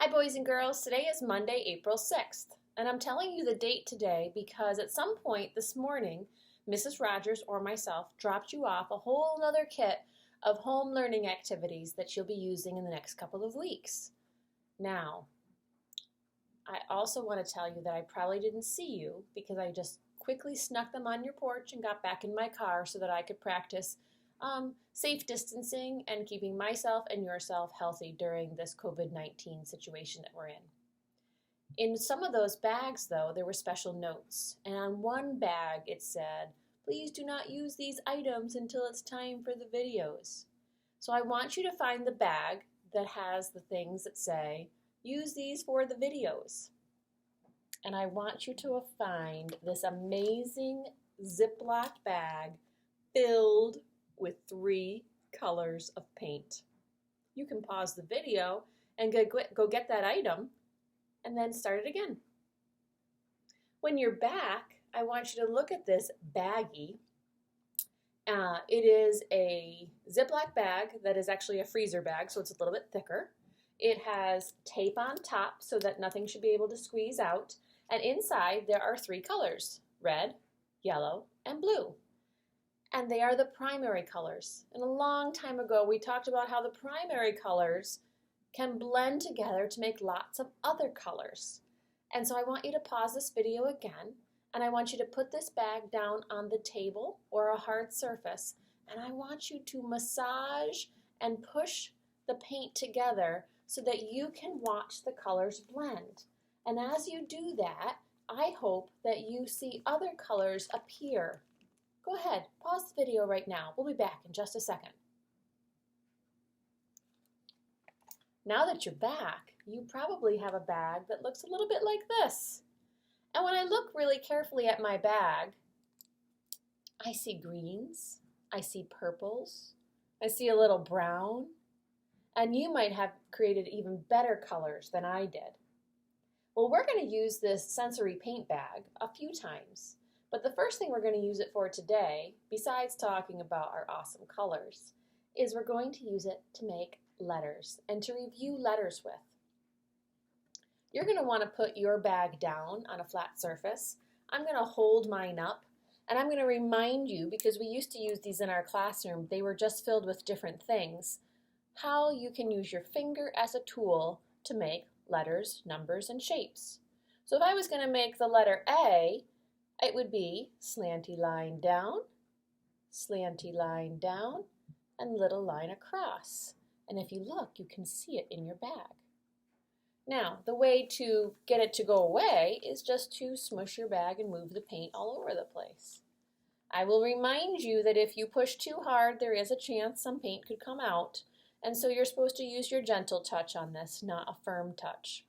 Hi boys and girls, today is Monday, April 6th, and I'm telling you the date today because at some point this morning, Mrs. Rogers or myself dropped you off a whole other kit of home learning activities that you'll be using in the next couple of weeks. Now, I also want to tell you that I probably didn't see you because I just quickly snuck them on your porch and got back in my car so that I could practice safe distancing and keeping myself and yourself healthy during this COVID-19 situation that we're in. In some of those bags, though, there were special notes. And on one bag it said, please do not use these items until it's time for the videos. So I want you to find the bag that has the things that say, use these for the videos. And I want you to find this amazing Ziploc bag filled with 3 colors of paint. You can pause the video and go get that item and then start it again. When you're back, I want you to look at this baggie. It is a Ziploc bag that is actually a freezer bag, so it's a little bit thicker. It has tape on top so that nothing should be able to squeeze out. And inside there are 3 colors, red, yellow, and blue. And they are the primary colors. And a long time ago we talked about how the primary colors can blend together to make lots of other colors. And so I want you to pause this video again, and I want you to put this bag down on the table or a hard surface, and I want you to massage and push the paint together so that you can watch the colors blend. And as you do that, I hope that you see other colors appear. Go ahead, pause the video right now. We'll be back in just a second. Now that you're back, you probably have a bag that looks a little bit like this. And when I look really carefully at my bag, I see greens, I see purples, I see a little brown, and you might have created even better colors than I did. Well, we're going to use this sensory paint bag a few times. But the first thing we're going to use it for today, besides talking about our awesome colors, is we're going to use it to make letters and to review letters with. You're going to want to put your bag down on a flat surface. I'm going to hold mine up, and I'm going to remind you, because we used to use these in our classroom, they were just filled with different things, how you can use your finger as a tool to make letters, numbers, and shapes. So if I was going to make the letter A, it would be slanty line down, and little line across. And if you look, you can see it in your bag. Now, the way to get it to go away is just to smush your bag and move the paint all over the place. I will remind you that if you push too hard, there is a chance some paint could come out, and so you're supposed to use your gentle touch on this, not a firm touch.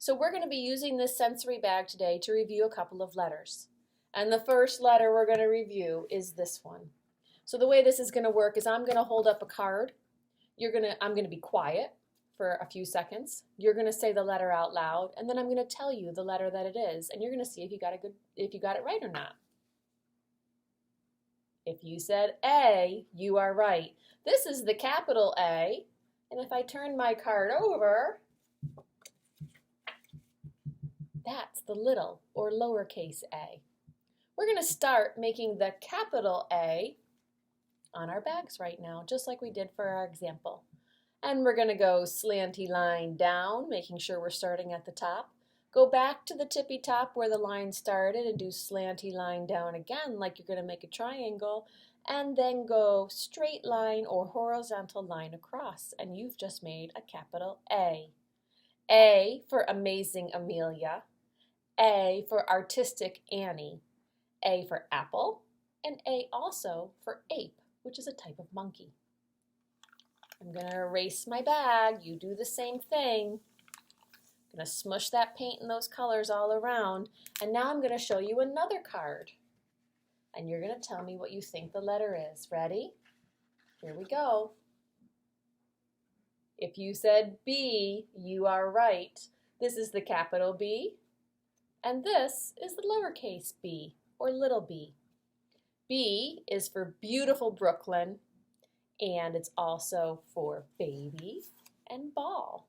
So we're going to be using this sensory bag today to review a couple of letters. And the first letter we're going to review is this one. So the way this is going to work is I'm going to hold up a card. I'm going to be quiet for a few seconds. You're going to say the letter out loud, and then I'm going to tell you the letter that it is, and you're going to see if you got it right or not. If you said A, you are right. This is the capital A, and if I turn my card over, that's the little or lowercase a. We're going to start making the capital A on our bags right now, just like we did for our example. And we're going to go slanty line down, making sure we're starting at the top. Go back to the tippy top where the line started and do slanty line down again, like you're going to make a triangle, and then go straight line or horizontal line across, and you've just made a capital A. A for amazing Amelia, A for artistic Annie, A for apple, and A also for ape, which is a type of monkey. I'm going to erase my bag. You do the same thing. I'm going to smush that paint and those colors all around. And now I'm going to show you another card. And you're going to tell me what you think the letter is. Ready? Here we go. If you said B, you are right. This is the capital B. And this is the lowercase b, or little b. B is for beautiful Brooklyn, and it's also for baby and ball.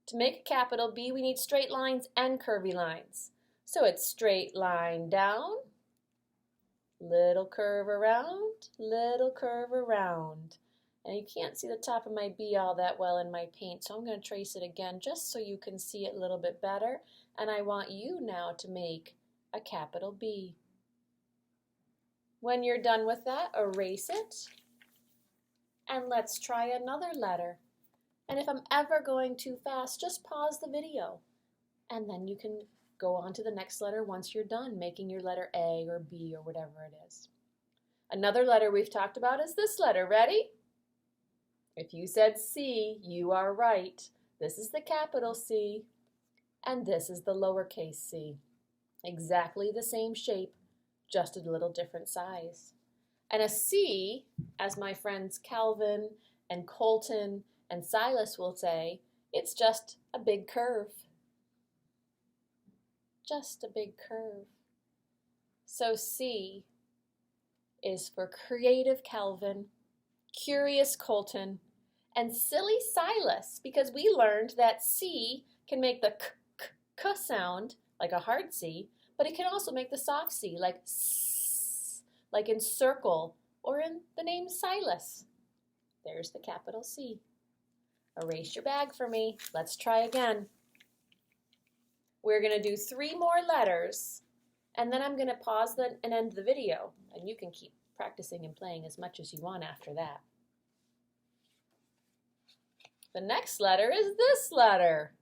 To make a capital B, we need straight lines and curvy lines. So it's straight line down, little curve around, little curve around. And you can't see the top of my B all that well in my paint, so I'm going to trace it again just so you can see it a little bit better. And I want you now to make a capital B. When you're done with that, erase it. And let's try another letter. And if I'm ever going too fast, just pause the video. And then you can go on to the next letter once you're done making your letter A or B or whatever it is. Another letter we've talked about is this letter. Ready? If you said C, you are right. This is the capital C, and this is the lowercase c. Exactly the same shape, just a little different size. And a C, as my friends Calvin and Colton and Silas will say, it's just a big curve. Just a big curve. So C is for creative Calvin, curious Colton, and silly Silas, because we learned that C can make the k sound, like a hard C, but it can also make the soft C, like S, like in circle, or in the name Silas. There's the capital C. Erase your bag for me. Let's try again. We're going to do 3 more letters, and then I'm going to pause and end the video, and you can keep practicing and playing as much as you want after that. The next letter is this letter.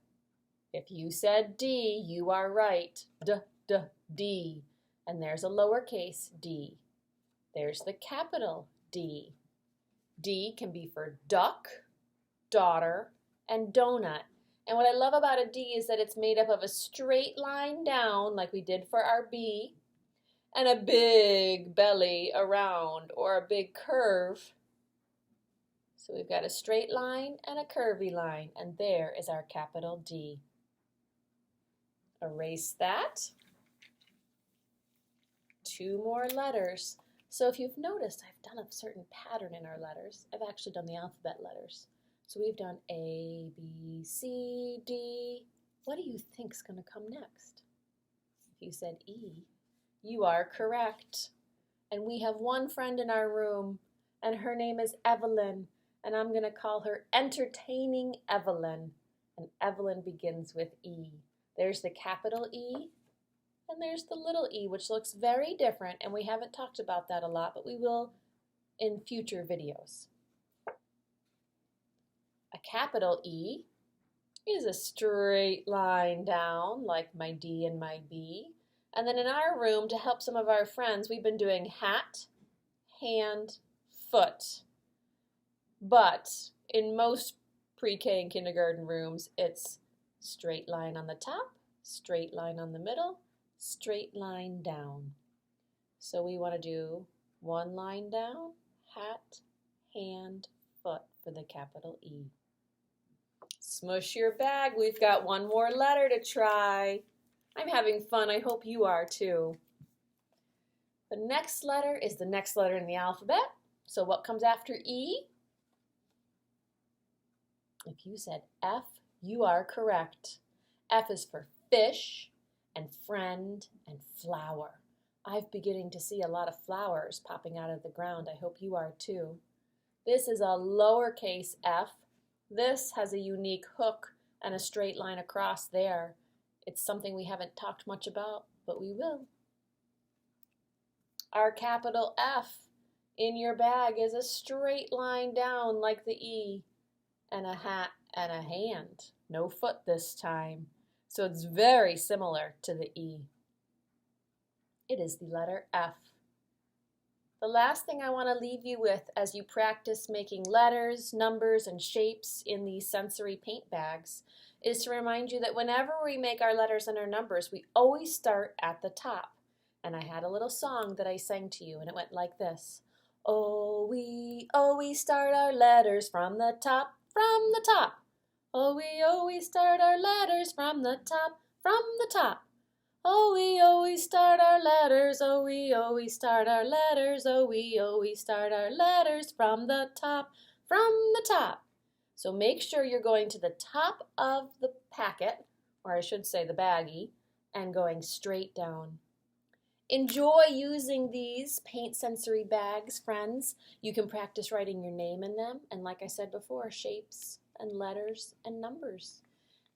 If you said D, you are right. D. And there's a lowercase d. There's the capital D. D can be for duck, daughter, and donut. And what I love about a D is that it's made up of a straight line down, like we did for our B, and a big belly around, or a big curve. So we've got a straight line and a curvy line, and there is our capital D. Erase that. 2 more letters. So if you've noticed, I've done a certain pattern in our letters. I've actually done the alphabet letters. So we've done A, B, C, D. What do you think's going to come next? If you said E, you are correct. And we have one friend in our room, and her name is Evelyn. And I'm going to call her Entertaining Evelyn. And Evelyn begins with E. There's the capital E, and there's the little e, which looks very different, and we haven't talked about that a lot, but we will in future videos. A capital E is a straight line down, like my D and my B. And then in our room, to help some of our friends, we've been doing hat, hand, foot. But in most pre-K and kindergarten rooms, it's straight line on the top, straight line on the middle, straight line down. So we want to do 1 line down, hat, hand, foot for the capital E. Smush your bag. We've got 1 more letter to try. I'm having fun. I hope you are too. The next letter is the next letter in the alphabet. So what comes after E? If you said F, you are correct. F is for fish and friend and flower. I'm beginning to see a lot of flowers popping out of the ground. I hope you are too. This is a lowercase f. This has a unique hook and a straight line across there. It's something we haven't talked much about, but we will. Our capital F in your bag is a straight line down like the E, and a hat and a hand. No foot this time. So it's very similar to the E. It is the letter F. The last thing I want to leave you with as you practice making letters, numbers, and shapes in these sensory paint bags is to remind you that whenever we make our letters and our numbers, we always start at the top. And I had a little song that I sang to you, and it went like this. Oh, we always start our letters from the top, from the top. Oh, we always start our letters from the top, from the top. Oh, we always start our letters, oh, we always start our letters, oh, we always start our letters from the top, from the top. So make sure you're going to the top of the packet, or I should say the baggie, and going straight down. Enjoy using these paint sensory bags, friends. You can practice writing your name in them, and like I said before, shapes and letters and numbers.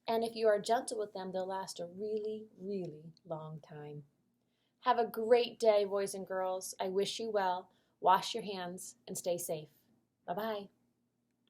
And if you are gentle with them, they'll last a really, really long time. Have a great day, boys and girls. I wish you well. Wash your hands and stay safe. Bye-bye.